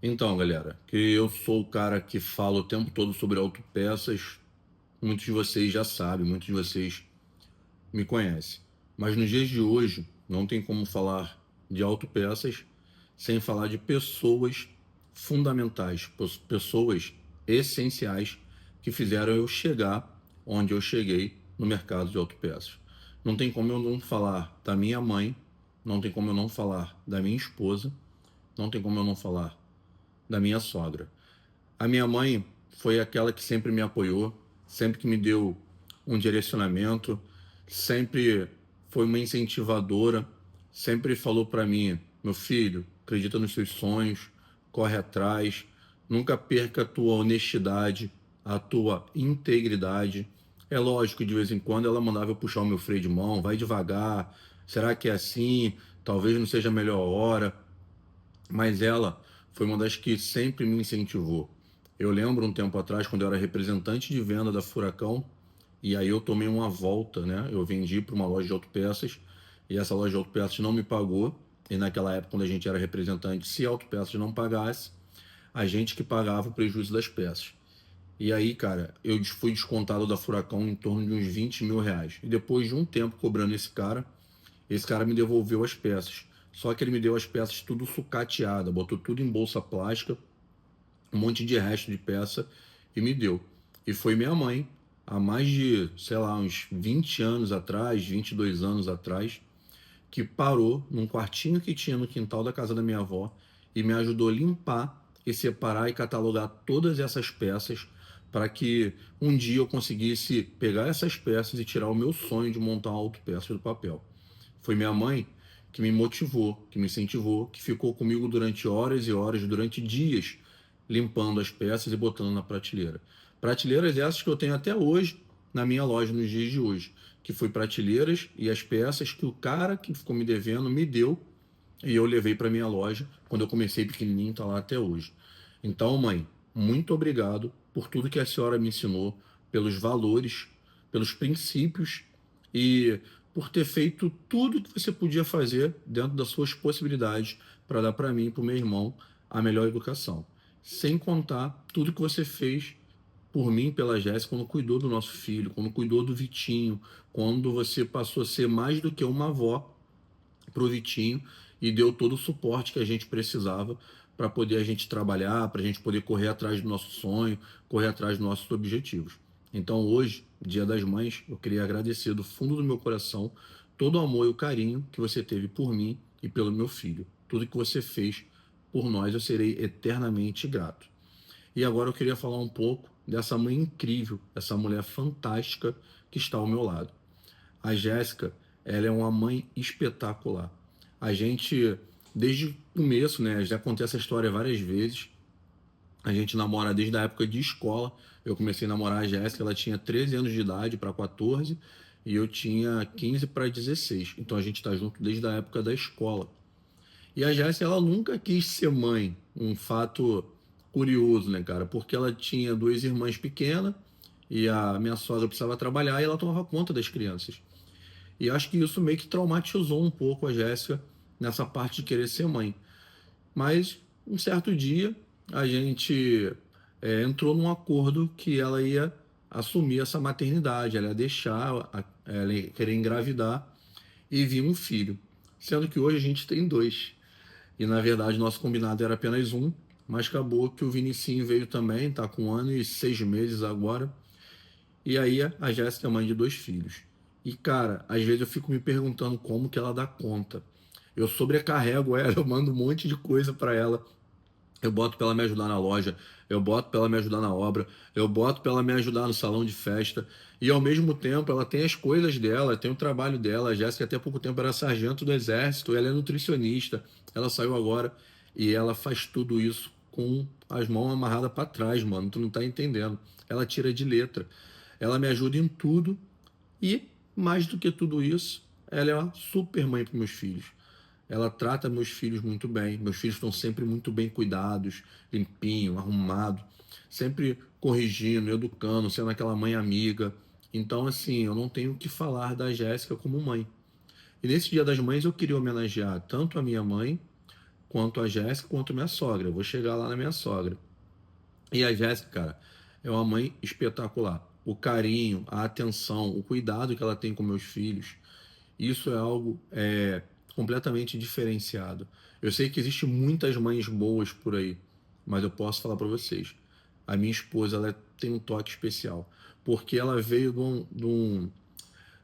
Então, galera, que eu sou o cara que fala o tempo todo sobre autopeças. Muitos de vocês já sabem, muitos de vocês me conhecem. Mas nos dias de hoje, não tem como falar de autopeças sem falar de pessoas fundamentais, pessoas essenciais que fizeram eu chegar onde eu cheguei no mercado de autopeças. Não tem como eu não falar da minha mãe, não tem como eu não falar da minha esposa, não tem como eu não falar da minha sogra. A minha mãe foi aquela que sempre me apoiou, sempre que me deu um direcionamento, sempre foi uma incentivadora, sempre falou para mim: meu filho, acredita nos seus sonhos, corre atrás, nunca perca a tua honestidade, a tua integridade. É lógico que de vez em quando ela mandava eu puxar o meu freio de mão, vai devagar, será que é assim? Talvez não seja a melhor hora, mas ela foi uma das que sempre me incentivou. Eu lembro um tempo atrás, quando eu era representante de venda da Furacão, e aí eu tomei uma volta, né? Eu vendi para uma loja de autopeças, e essa loja de autopeças não me pagou, e naquela época, quando a gente era representante, se a autopeças não pagasse, a gente que pagava o prejuízo das peças. E aí, cara, eu fui descontado da Furacão em torno de uns R$ 20.000. E depois de um tempo cobrando esse cara me devolveu as peças. Só que ele me deu as peças tudo sucateada, botou tudo em bolsa plástica, um monte de resto de peça e me deu. E foi minha mãe, há mais de, sei lá, uns 20 anos atrás, 22 anos atrás, que parou num quartinho que tinha no quintal da casa da minha avó e me ajudou a limpar e separar e catalogar todas essas peças para que um dia eu conseguisse pegar essas peças e tirar o meu sonho de montar uma autopeça do papel. Foi minha mãe que me motivou, que me incentivou, que ficou comigo durante horas e horas, durante dias, limpando as peças e botando na prateleira. Prateleiras essas que eu tenho até hoje na minha loja nos dias de hoje, que foi prateleiras e as peças que o cara que ficou me devendo me deu e eu levei para minha loja quando eu comecei pequenininho, tá lá até hoje. Então, mãe, muito obrigado por tudo que a senhora me ensinou, pelos valores, pelos princípios e por ter feito tudo que você podia fazer dentro das suas possibilidades para dar para mim e para o meu irmão a melhor educação. Sem contar tudo que você fez por mim, pela Jéssica, quando cuidou do nosso filho, quando cuidou do Vitinho, quando você passou a ser mais do que uma avó para o Vitinho e deu todo o suporte que a gente precisava para poder a gente trabalhar, para a gente poder correr atrás do nosso sonho, correr atrás dos nossos objetivos. Então hoje, Dia das Mães, eu queria agradecer do fundo do meu coração todo o amor e o carinho que você teve por mim e pelo meu filho. Tudo que você fez por nós, eu serei eternamente grato. E agora eu queria falar um pouco dessa mãe incrível, essa mulher fantástica que está ao meu lado. A Jéssica, ela é uma mãe espetacular. A gente, desde o começo, né, já contei essa história várias vezes. A gente namora desde a época de escola. Eu comecei a namorar a Jéssica, ela tinha 13 anos de idade para 14 e eu tinha 15 para 16. Então a gente está junto desde a época da escola. E a Jéssica, ela nunca quis ser mãe. Um fato curioso, né, cara? Porque ela tinha duas irmãs pequenas e a minha sogra precisava trabalhar e ela tomava conta das crianças. E acho que isso meio que traumatizou um pouco a Jéssica nessa parte de querer ser mãe. Mas um certo dia a gente entrou num acordo que ela ia assumir essa maternidade, ela ia deixar, ela ia querer engravidar e vir um filho. Sendo que hoje a gente tem dois. E na verdade nosso combinado era apenas um, mas acabou que o Vinicinho veio também, tá com 1 ano e 6 meses agora. E aí a Jéssica é mãe de dois filhos. E cara, às vezes eu fico me perguntando como que ela dá conta. Eu sobrecarrego ela, eu mando um monte de coisa para ela. Eu boto para ela me ajudar na loja, eu boto para ela me ajudar na obra, eu boto para ela me ajudar no salão de festa. E ao mesmo tempo ela tem as coisas dela, tem o trabalho dela. A Jéssica até pouco tempo era sargento do exército, ela é nutricionista. Ela saiu agora e ela faz tudo isso com as mãos amarradas para trás, mano. Tu não tá entendendo. Ela tira de letra. Ela me ajuda em tudo e, mais do que tudo isso, ela é uma super mãe para meus filhos. Ela trata meus filhos muito bem. Meus filhos estão sempre muito bem cuidados, limpinho, arrumado, sempre corrigindo, educando, sendo aquela mãe amiga. Então, assim, eu não tenho o que falar da Jéssica como mãe. E nesse Dia das Mães eu queria homenagear tanto a minha mãe quanto a Jéssica, quanto a minha sogra. Eu vou chegar lá na minha sogra. E a Jéssica, cara, é uma mãe espetacular. O carinho, a atenção, o cuidado que ela tem com meus filhos, isso é algo completamente diferenciado. Eu sei que existem muitas mães boas por aí, mas eu posso falar para vocês. A minha esposa, ela tem um toque especial, porque ela veio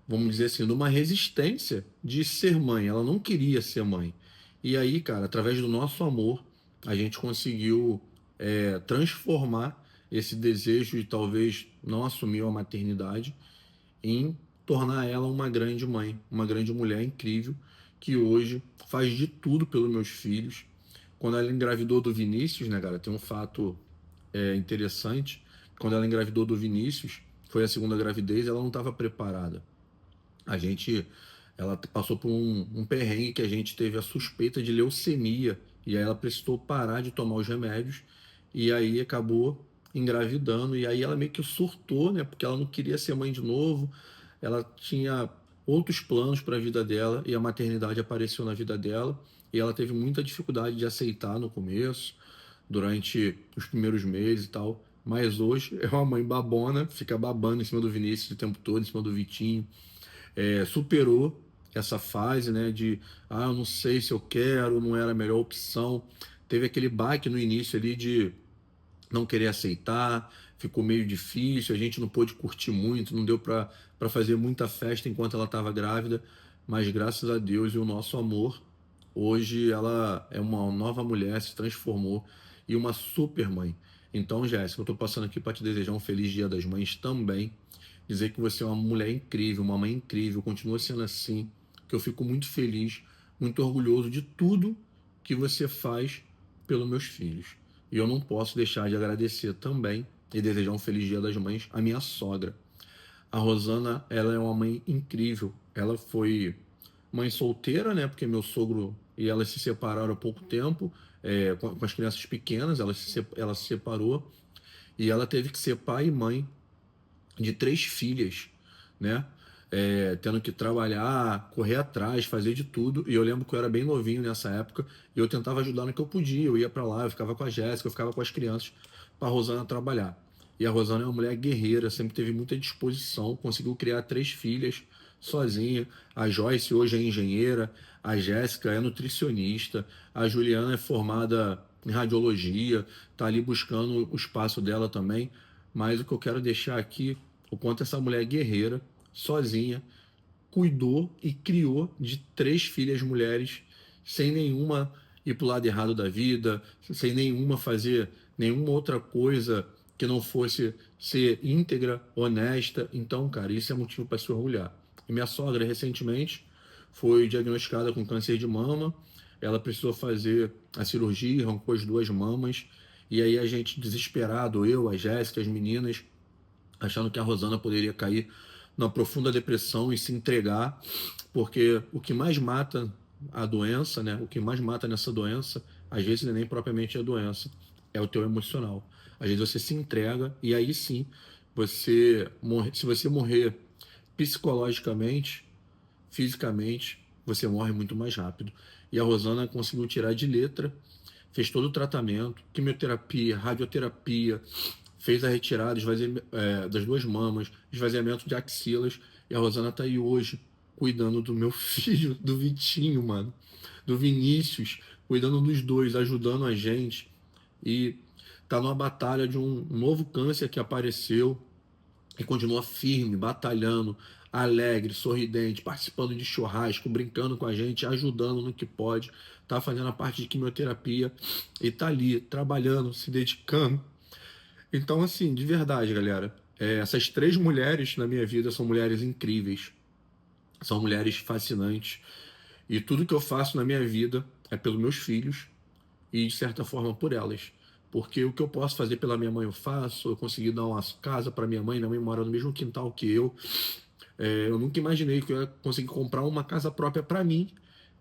vamos dizer assim, de uma resistência de ser mãe. Ela não queria ser mãe. E aí, cara, através do nosso amor, a gente conseguiu transformar esse desejo de talvez não assumir a maternidade em tornar ela uma grande mãe, uma grande mulher incrível, que hoje faz de tudo pelos meus filhos. Quando ela engravidou do Vinícius, né, cara, tem um fato interessante. Quando ela engravidou do Vinícius, foi a segunda gravidez, ela não estava preparada. A gente, ela passou por um perrengue que a gente teve a suspeita de leucemia e aí ela precisou parar de tomar os remédios e aí acabou engravidando e aí ela meio que surtou, né? Porque ela não queria ser mãe de novo, ela tinha outros planos para a vida dela e a maternidade apareceu na vida dela e ela teve muita dificuldade de aceitar no começo, durante os primeiros meses e tal. Mas hoje é uma mãe babona, fica babando em cima do Vinícius o tempo todo, em cima do Vitinho, superou essa fase, né, de eu não sei se eu quero, não era a melhor opção. Teve aquele baque no início ali de não querer aceitar, ficou meio difícil, a gente não pôde curtir muito, não deu para fazer muita festa enquanto ela estava grávida, mas graças a Deus e o nosso amor, hoje ela é uma nova mulher, se transformou e uma super mãe. Então, Jéssica, eu estou passando aqui para te desejar um feliz Dia das Mães também, dizer que você é uma mulher incrível, uma mãe incrível, continua sendo assim, que eu fico muito feliz, muito orgulhoso de tudo que você faz pelos meus filhos. E eu não posso deixar de agradecer também e desejar um feliz Dia das Mães à minha sogra. A Rosana, ela é uma mãe incrível. Ela foi mãe solteira, né? Porque meu sogro e ela se separaram há pouco tempo, com as crianças pequenas, ela se separou e ela teve que ser pai e mãe de 3 filhas, né? Tendo que trabalhar, correr atrás, fazer de tudo. E eu lembro que eu era bem novinho nessa época e eu tentava ajudar no que eu podia. Eu ia para lá, eu ficava com a Jéssica, eu ficava com as crianças para a Rosana trabalhar. E a Rosana é uma mulher guerreira, sempre teve muita disposição, conseguiu criar 3 filhas sozinha. A Joyce hoje é engenheira, a Jéssica é nutricionista, a Juliana é formada em radiologia, tá ali buscando o espaço dela também. Mas o que eu quero deixar aqui, o quanto essa mulher guerreira, sozinha, cuidou e criou de 3 filhas mulheres, sem nenhuma ir para o lado errado da vida, sem nenhuma fazer nenhuma outra coisa que não fosse ser íntegra, honesta. Então, cara, isso é motivo para se orgulhar. E minha sogra, recentemente, foi diagnosticada com câncer de mama. Ela precisou fazer a cirurgia, arrancou as 2 mamas. E aí a gente desesperado, eu, a Jéssica, as meninas, achando que a Rosana poderia cair numa profunda depressão e se entregar, porque o que mais mata a doença, né? O que mais mata nessa doença, às vezes não é nem propriamente a doença, é o teu emocional. Às vezes você se entrega e aí sim, você morre, se você morrer psicologicamente, fisicamente, você morre muito mais rápido. E a Rosana conseguiu tirar de letra, fez todo o tratamento, quimioterapia, radioterapia, fez a retirada das 2 mamas, esvaziamento de axilas, e a Rosana tá aí hoje, cuidando do meu filho, do Vitinho, mano, do Vinícius, cuidando dos dois, ajudando a gente, e tá numa batalha de um novo câncer que apareceu, e continua firme, batalhando, alegre, sorridente, participando de churrasco, brincando com a gente, ajudando no que pode, tá fazendo a parte de quimioterapia e tá ali, trabalhando, se dedicando. Então, assim, de verdade, galera, essas 3 mulheres na minha vida são mulheres incríveis, são mulheres fascinantes, e tudo que eu faço na minha vida é pelos meus filhos e, de certa forma, por elas. Porque o que eu posso fazer pela minha mãe eu faço, eu consegui dar uma casa para minha mãe mora no mesmo quintal que eu. Eu nunca imaginei que eu ia conseguir comprar uma casa própria para mim,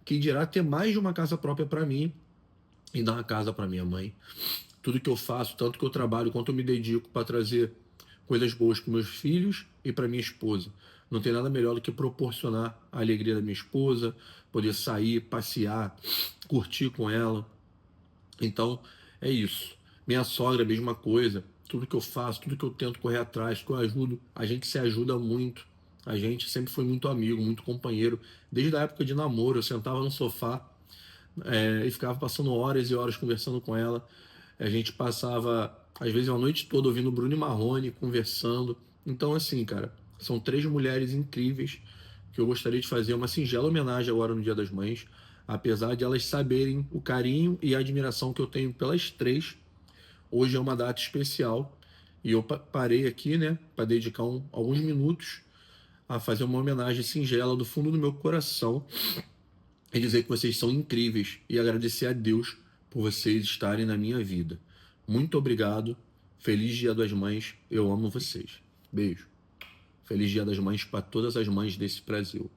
que dirá ter mais de uma casa própria para mim e dar uma casa para minha mãe. Tudo que eu faço, tanto que eu trabalho quanto eu me dedico para trazer coisas boas para meus filhos e para minha esposa. Não tem nada melhor do que proporcionar a alegria da minha esposa, poder sair, passear, curtir com ela, Então, é isso. Minha sogra, a mesma coisa. Tudo que eu faço, tudo que eu tento correr atrás, que eu ajudo, a gente se ajuda muito. A gente sempre foi muito amigo, muito companheiro. Desde a época de namoro, eu sentava no sofá, e ficava passando horas e horas conversando com ela. A gente passava, às vezes, a noite toda ouvindo Bruno e Marrone, conversando. Então, assim, cara, são três mulheres incríveis que eu gostaria de fazer uma singela homenagem agora no Dia das Mães, apesar de elas saberem o carinho e a admiração que eu tenho pelas três. Hoje é uma data especial e eu parei aqui, né, para dedicar alguns minutos a fazer uma homenagem singela do fundo do meu coração e dizer que vocês são incríveis e agradecer a Deus por vocês estarem na minha vida. Muito obrigado. Feliz Dia das Mães. Eu amo vocês. Beijo. Feliz Dia das Mães para todas as mães desse Brasil.